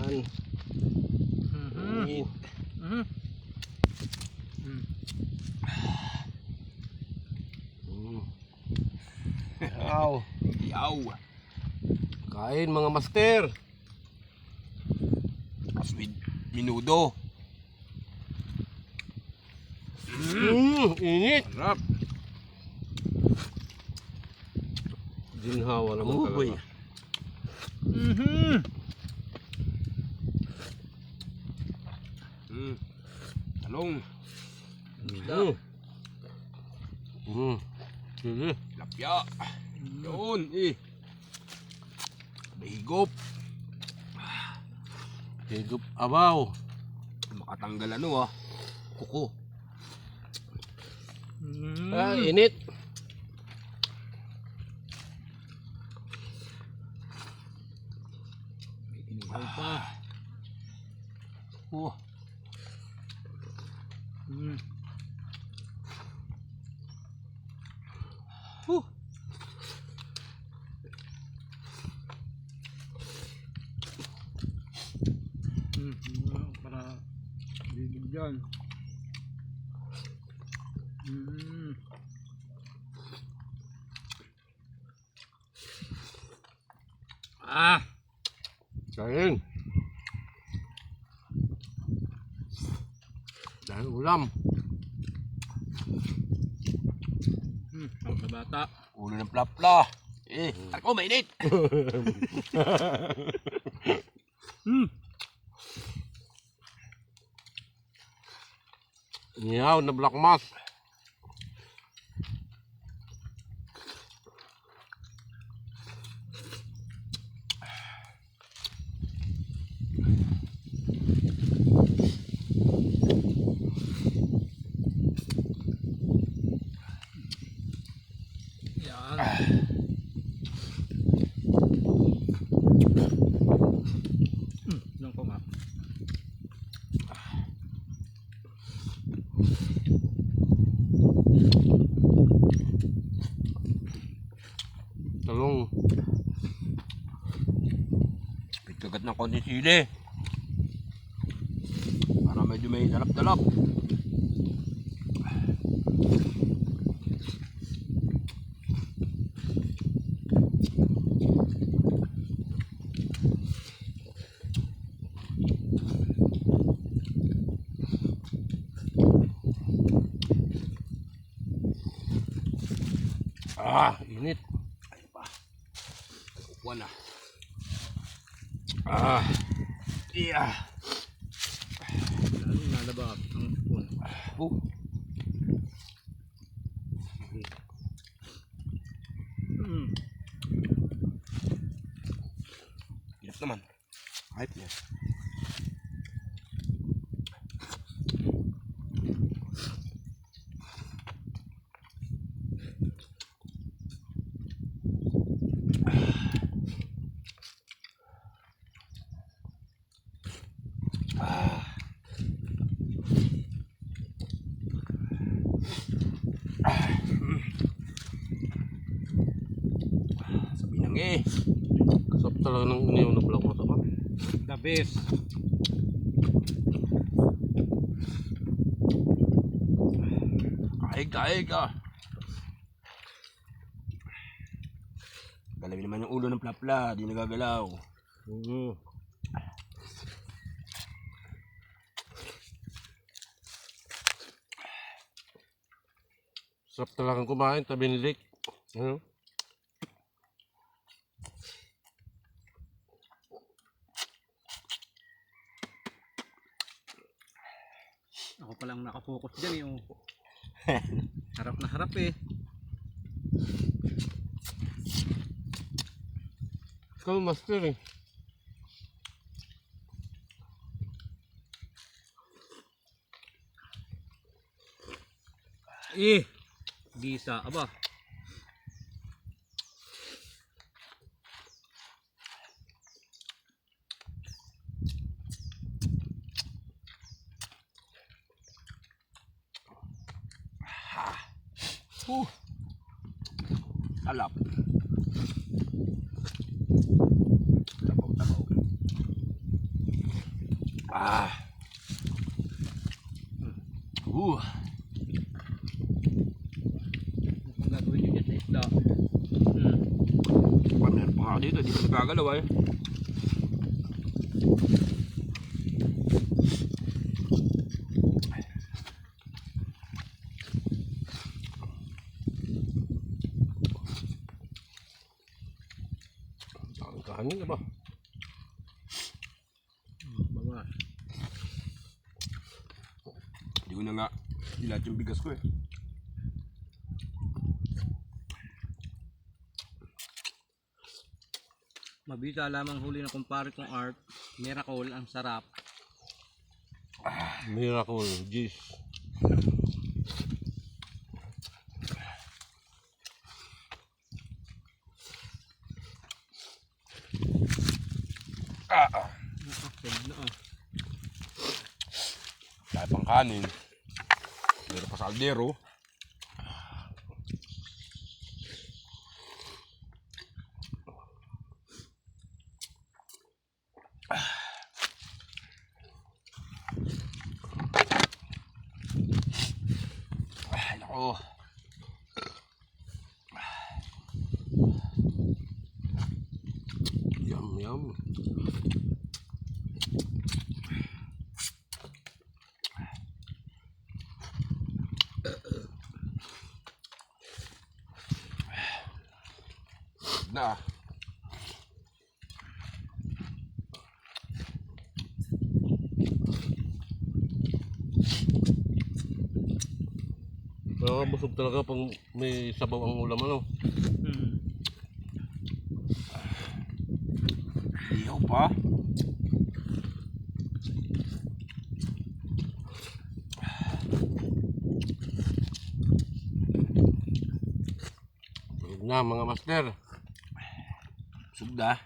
Yan. Init. Yaw. Yaw. Kain mga master. As with minudo. Init. Sarap. Ginhawa naman talaga. Talong. Sige. Lapya. Yun eh. Higop. Higup abaw. Makatanggal kuko. Init. Inihaw pa. Para bibig dyan. Kain. Dahil ulam. Ang bata. Ulo ng plapla. Ako mainit. Niyaw na black mass. Yan. Nang ko nga. Talong. Pagkagat ng konti sili. Para medyo may dalap-dalap. Init. Ayun pa. Upuan na. Iya. Nalabak ang pun. Hirap naman. Hype niya. Sabi lang Kasap talaga ng uniyaw na black mass ako. The best. Kaig ah. Galawin naman yung ulo ng plapla, di nagagalaw. Sarap talagang kumain, tabi ni Rick. Ano? Ako palang nakafocus dyan yung harap na harap eh. Ikaw master eh. Gisa, aba. Alap. Tabaw. Ah. Uh. Ang gagawin nyo dyan sa isda. Meron pa nga dito, di pa nagagalaw eh. Ang kanin na ba? Bawa. Hindi ko na nga dilat yung bigas ko eh. Mabisa lamang huli na kumpare kong Art. Miracle, ang sarap. Miracle, jeez. Nakakasad na ah. Dahil pang kanin. Meron pa sa aldero. Ay, nako. Yum, yum. Na. Nakakabusog talaga pag may sabaw ang ulam, ano? Iyaw pa. Tulog na mga master. Sugda.